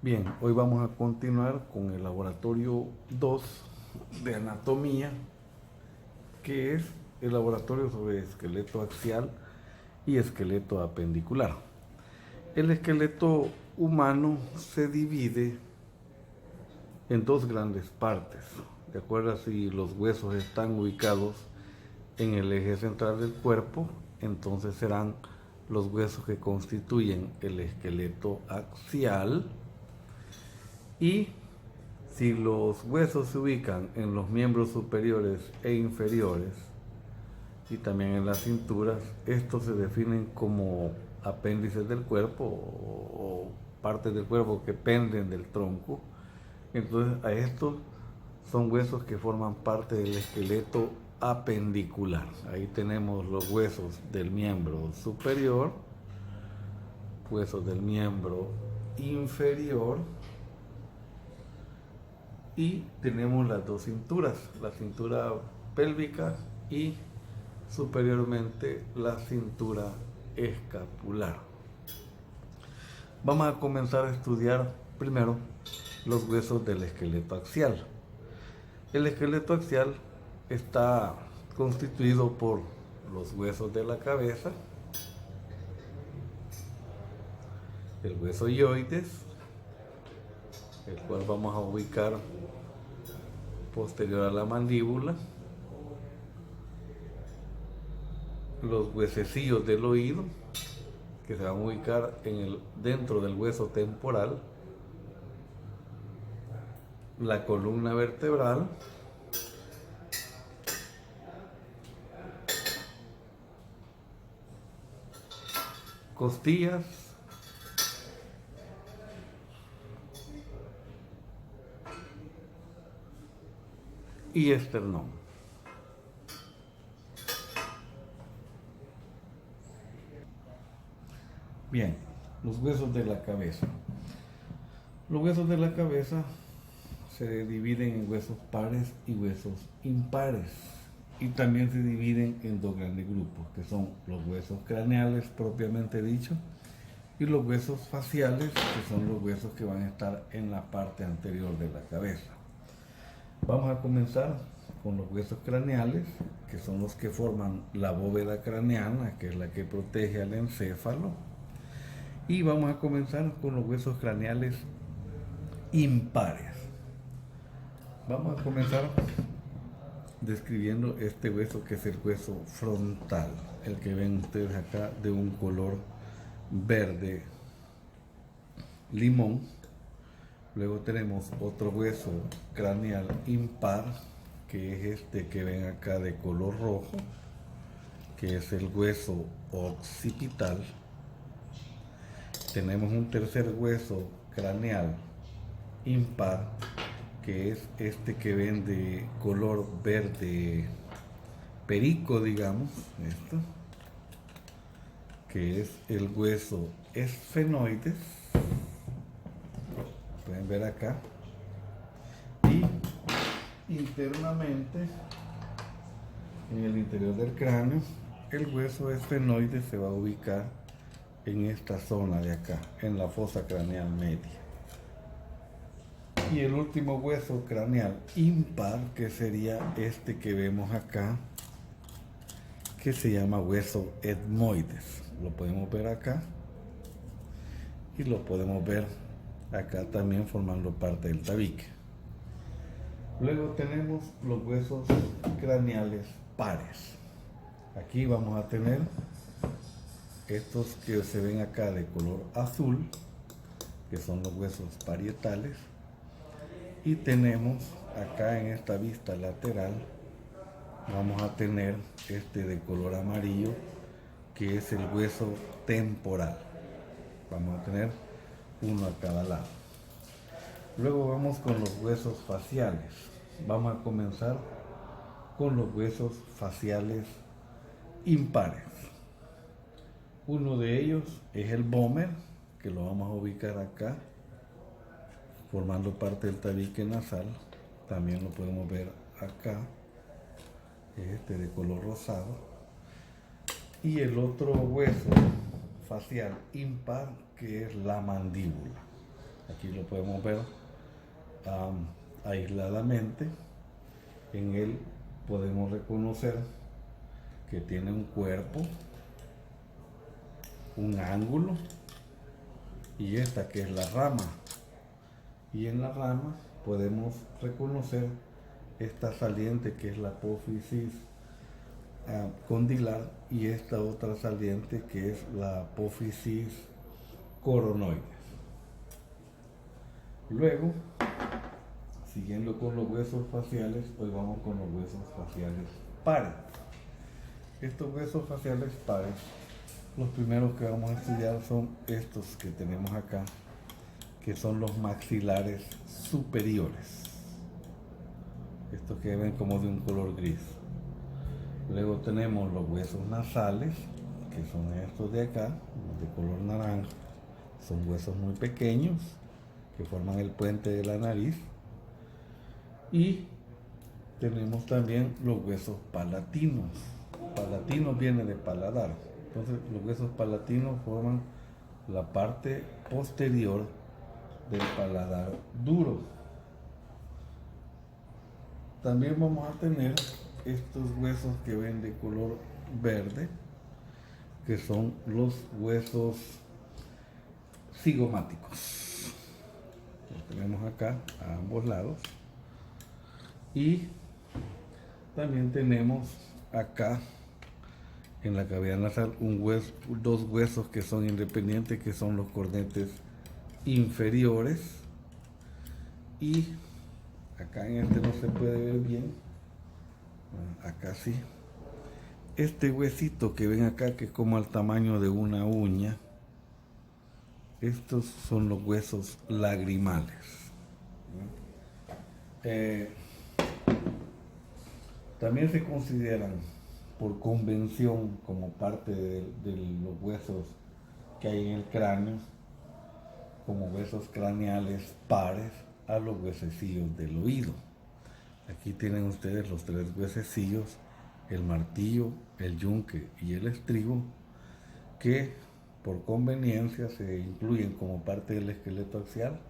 Bien, hoy vamos a continuar con el laboratorio 2 de anatomía, que es el laboratorio sobre esqueleto axial y esqueleto apendicular. El esqueleto humano se divide en dos grandes partes. ¿Te acuerdas? Si los huesos están ubicados en el eje central del cuerpo, entonces serán los huesos que constituyen el esqueleto axial. Y si los huesos se ubican en los miembros superiores e inferiores y también en las cinturas, estos se definen como apéndices del cuerpo o partes del cuerpo que penden del tronco. Entonces a estos son huesos que forman parte del esqueleto apendicular. Ahí tenemos los huesos del miembro superior, huesos del miembro inferior, y tenemos las dos cinturas, la cintura pélvica y superiormente la cintura escapular. Vamos a comenzar a estudiar primero los huesos del esqueleto axial. El esqueleto axial está constituido por los huesos de la cabeza, el hueso hioides, el cual vamos a ubicar posterior a la mandíbula, los huesecillos del oído, que se van a ubicar dentro del hueso temporal, la columna vertebral, costillas, y esternón. Bien, los huesos de la cabeza. Los huesos de la cabeza se dividen en huesos pares y huesos impares. Y también se dividen en dos grandes grupos, que son los huesos craneales propiamente dicho y los huesos faciales, que son los huesos que van a estar en la parte anterior de la cabeza. Vamos a comenzar con los huesos craneales, que son los que forman la bóveda craneana, que es la que protege al encéfalo. Y vamos a comenzar con los huesos craneales impares. Vamos a comenzar describiendo este hueso, que es el hueso frontal, el que ven ustedes acá de un color verde limón. Luego tenemos otro hueso craneal impar, que es este que ven acá de color rojo, que es el hueso occipital. Tenemos un tercer hueso craneal impar, que es este que ven de color verde perico, digamos, esto, que es el hueso esfenoides, pueden ver acá. Y internamente, en el interior del cráneo, el hueso esfenoides se va a ubicar en esta zona de acá, en la fosa craneal media. Y el último hueso craneal impar, que sería este que vemos acá, que se llama hueso etmoides. Lo podemos ver acá y lo podemos ver acá también formando parte del tabique. Luego tenemos los huesos craneales pares. Aquí vamos a tener estos que se ven acá de color azul, que son los huesos parietales. Y tenemos acá en esta vista lateral, vamos a tener este de color amarillo, que es el hueso temporal. Vamos a tener uno a cada lado. Luego vamos con los huesos faciales. Vamos a comenzar con los huesos faciales impares. Uno de ellos es el vómer, que lo vamos a ubicar acá, formando parte del tabique nasal. También lo podemos ver acá, este de color rosado. Y el otro hueso facial impar, que es la mandíbula. Aquí lo podemos ver aisladamente. En él podemos reconocer que tiene un cuerpo, un ángulo, y esta que es la rama. Y en la rama podemos reconocer esta saliente que es la apófisis condilar, y esta otra saliente que es la apófisis coronoides. Luego, siguiendo con los huesos faciales, hoy vamos con los huesos faciales pares. Estos huesos faciales pares, los primeros que vamos a estudiar son estos que tenemos acá, que son los maxilares superiores. Estos que ven como de un color gris. Luego tenemos los huesos nasales, que son estos de acá, de color naranja. Son huesos muy pequeños que forman el puente de la nariz. Y tenemos también los huesos palatinos. Palatinos viene de paladar. Entonces los huesos palatinos forman la parte posterior del paladar duro. También vamos a tener estos huesos que ven de color verde, que son los huesos cigomáticos. Los tenemos acá a ambos lados. Y también tenemos acá en la cavidad nasal dos huesos que son independientes, que son los cornetes inferiores. Y acá en este no se puede ver bien, acá sí. Este huesito que ven acá, que es como al tamaño de una uña, estos son los huesos lagrimales. También se consideran por convención como parte de los huesos que hay en el cráneo, como huesos craneales pares a los huesecillos del oído. Aquí tienen ustedes los tres huesecillos, el martillo, el yunque y el estribo, que por conveniencia se incluyen como parte del esqueleto axial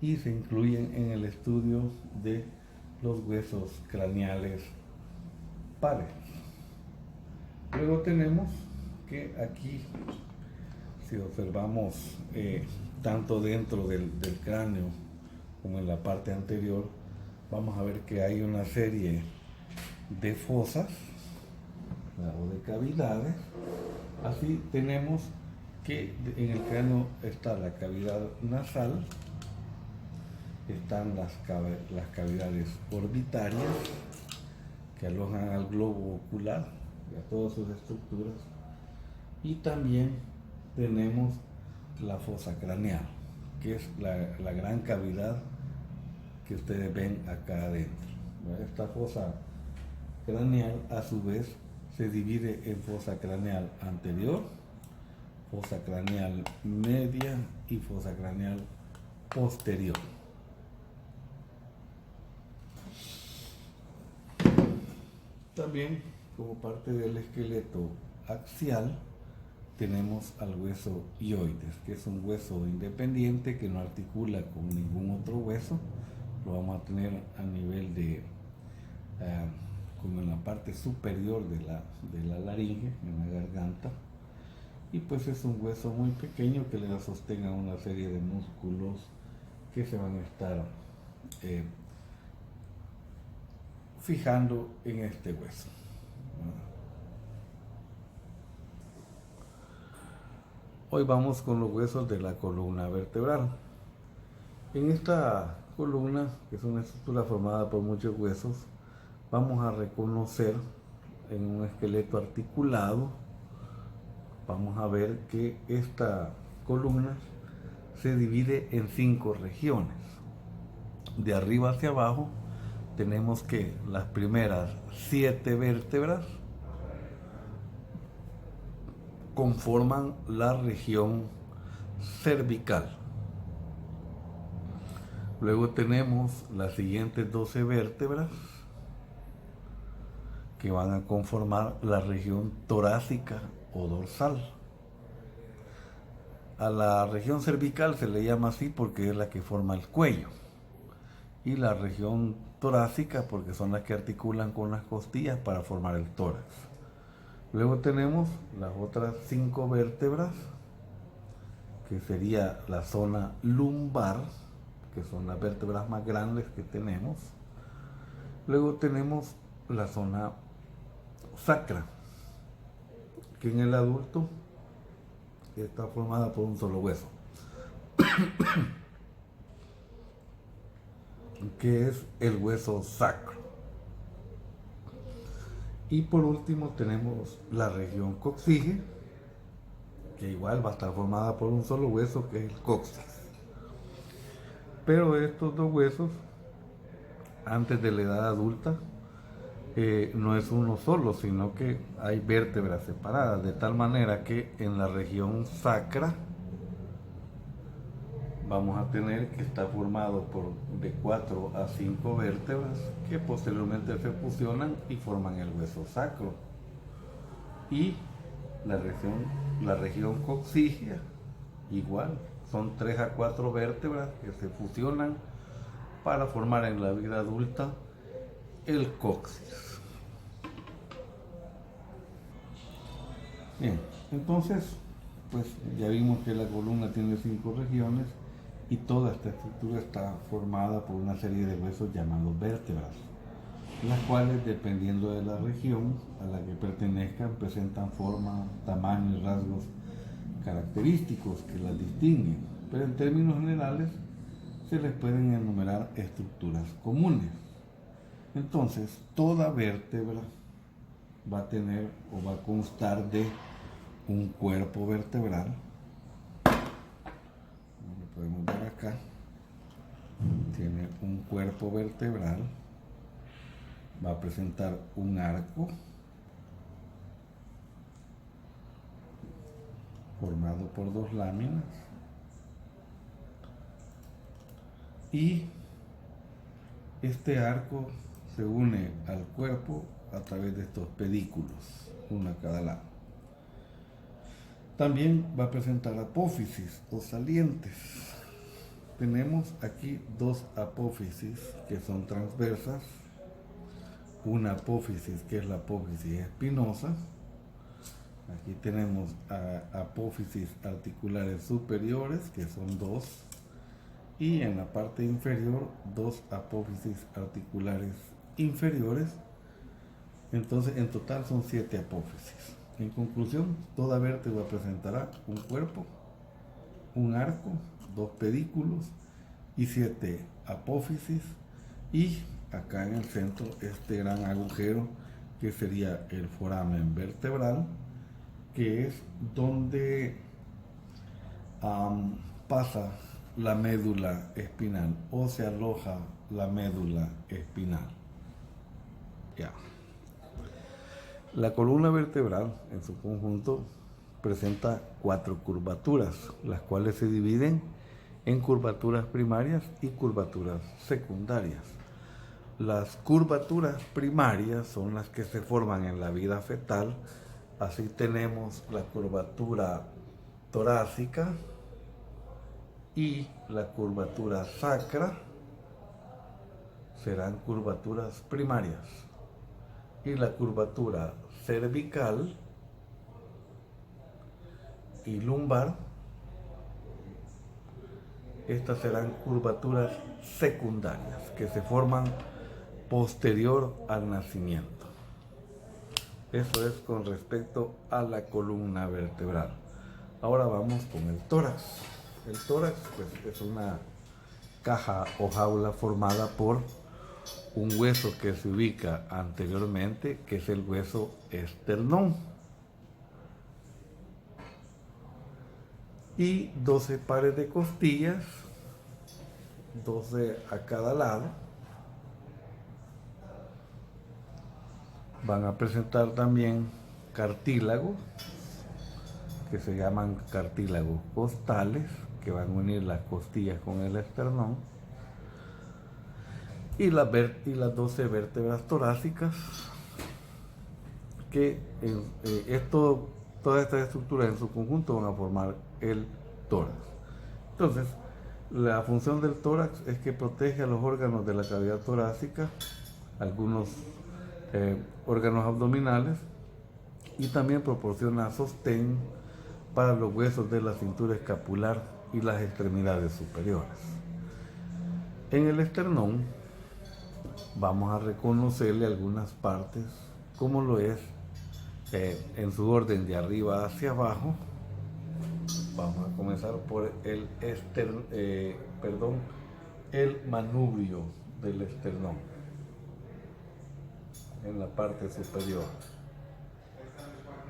y se incluyen en el estudio de los huesos craneales pares. Luego tenemos que aquí, si observamos tanto dentro del cráneo como en la parte anterior, vamos a ver que hay una serie de fosas o de cavidades. Así tenemos que en el cráneo está la cavidad nasal, están las cavidades orbitarias que alojan al globo ocular y a todas sus estructuras, y también tenemos la fosa craneal, que es la gran cavidad que ustedes ven acá adentro. Esta fosa craneal a su vez se divide en fosa craneal anterior, fosa craneal media y fosa craneal posterior. También, como parte del esqueleto axial, tenemos al hueso hioides, que es un hueso independiente que no articula con ningún otro hueso. Lo vamos a tener a nivel de, como en la parte superior de la laringe, en la garganta. Y pues es un hueso muy pequeño que le da sostén a una serie de músculos que se van a estar fijando en este hueso. Hoy vamos con los huesos de la columna vertebral. En esta columna, que es una estructura formada por muchos huesos, vamos a reconocer en un esqueleto articulado, vamos a ver que esta columna se divide en 5 regiones. De arriba hacia abajo tenemos que las primeras 7 vértebras conforman la región cervical. Luego tenemos las siguientes 12 vértebras que van a conformar la región torácica o dorsal. A la región cervical se le llama así porque es la que forma el cuello. Y la región torácica porque son las que articulan con las costillas para formar el tórax. Luego tenemos las otras 5 vértebras, que sería la zona lumbar, que son las vértebras más grandes que tenemos. Luego tenemos la zona sacra, que en el adulto está formada por un solo hueso, que es el hueso sacro. Y por último tenemos la región coxígea, que igual va a estar formada por un solo hueso, que es el coxis. Pero estos dos huesos, antes de la edad adulta, no es uno solo, sino que hay vértebras separadas, de tal manera que en la región sacra vamos a tener que estar formado por de 4 a 5 vértebras que posteriormente se fusionan y forman el hueso sacro. Y la región coxígea igual, son 3 a 4 vértebras que se fusionan para formar en la vida adulta el coxis. Bien, entonces, pues ya vimos que la columna tiene 5 regiones y toda esta estructura está formada por una serie de huesos llamados vértebras, las cuales, dependiendo de la región a la que pertenezcan, presentan forma, tamaño y rasgos característicos que las distinguen, pero en términos generales se les pueden enumerar estructuras comunes. Entonces, toda vértebra va a tener o va a constar de un cuerpo vertebral, como lo podemos ver acá, tiene un cuerpo vertebral, va a presentar un arco formado por 2 láminas y este arco se une al cuerpo a través de estos pedículos, uno a cada lado. También va a presentar apófisis o salientes. Tenemos aquí 2 apófisis que son transversas, una apófisis que es la apófisis espinosa. Aquí tenemos apófisis articulares superiores, que son 2, y en la parte inferior 2 apófisis articulares inferiores. Entonces en total son 7 apófisis. En conclusión, toda vértebra presentará un cuerpo, un arco, 2 pedículos y 7 apófisis, y acá en el centro este gran agujero que sería el foramen vertebral, que es donde pasa la médula espinal o se aloja la médula espinal. Ya. La columna vertebral en su conjunto presenta 4 curvaturas, las cuales se dividen en curvaturas primarias y curvaturas secundarias. Las curvaturas primarias son las que se forman en la vida fetal. Así tenemos la curvatura torácica y la curvatura sacra, serán curvaturas primarias, y la curvatura cervical y lumbar, estas serán curvaturas secundarias que se forman posterior al nacimiento. Eso es con respecto a la columna vertebral. Ahora vamos con el tórax. El tórax pues, es una caja o jaula formada por un hueso que se ubica anteriormente, que es el hueso esternón, y 12 pares de costillas, 12 a cada lado. Van a presentar también cartílagos, que se llaman cartílagos costales, que van a unir las costillas con el esternón, y las 12 vértebras torácicas, que todas estas estructuras en su conjunto van a formar el tórax. Entonces, la función del tórax es que protege a los órganos de la cavidad torácica, algunos órganos abdominales, y también proporciona sostén para los huesos de la cintura escapular y las extremidades superiores. En el esternón vamos a reconocerle algunas partes, como lo es en su orden de arriba hacia abajo. Vamos a comenzar por el manubrio del esternón, en la parte superior.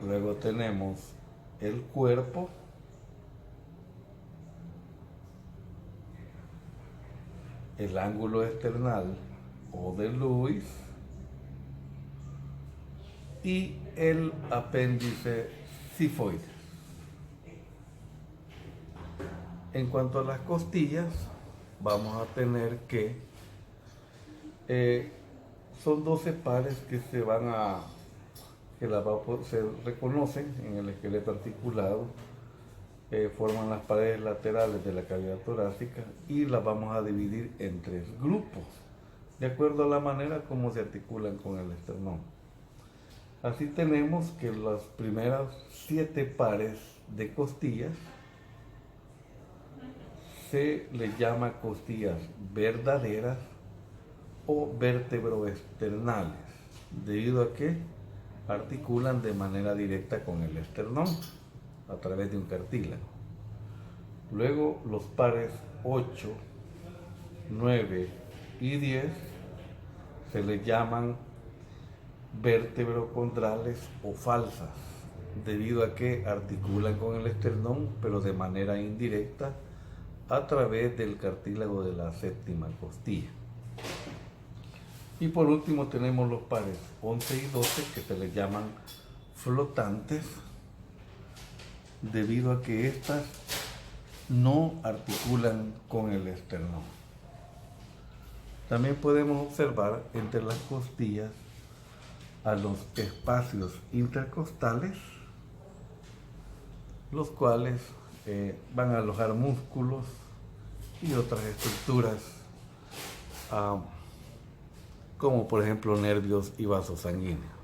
Luego tenemos el cuerpo, el ángulo esternal o de Lewis y el apéndice cifoides. En cuanto a las costillas, vamos a tener que son 12 pares que se reconocen en el esqueleto articulado, forman las paredes laterales de la cavidad torácica y las vamos a dividir en 3 grupos, de acuerdo a la manera como se articulan con el esternón. Así tenemos que los primeros 7 pares de costillas se les llama costillas verdaderas o vértebroesternales, debido a que articulan de manera directa con el esternón a través de un cartílago. Luego los pares 8, 9 y 10 se les llaman vértebrocondrales o falsas, debido a que articulan con el esternón pero de manera indirecta a través del cartílago de la séptima costilla. Y por último tenemos los pares 11 y 12 que se les llaman flotantes, debido a que éstas no articulan con el esternón. También podemos observar entre las costillas a los espacios intercostales, los cuales van a alojar músculos y otras estructuras, como por ejemplo nervios y vasos sanguíneos.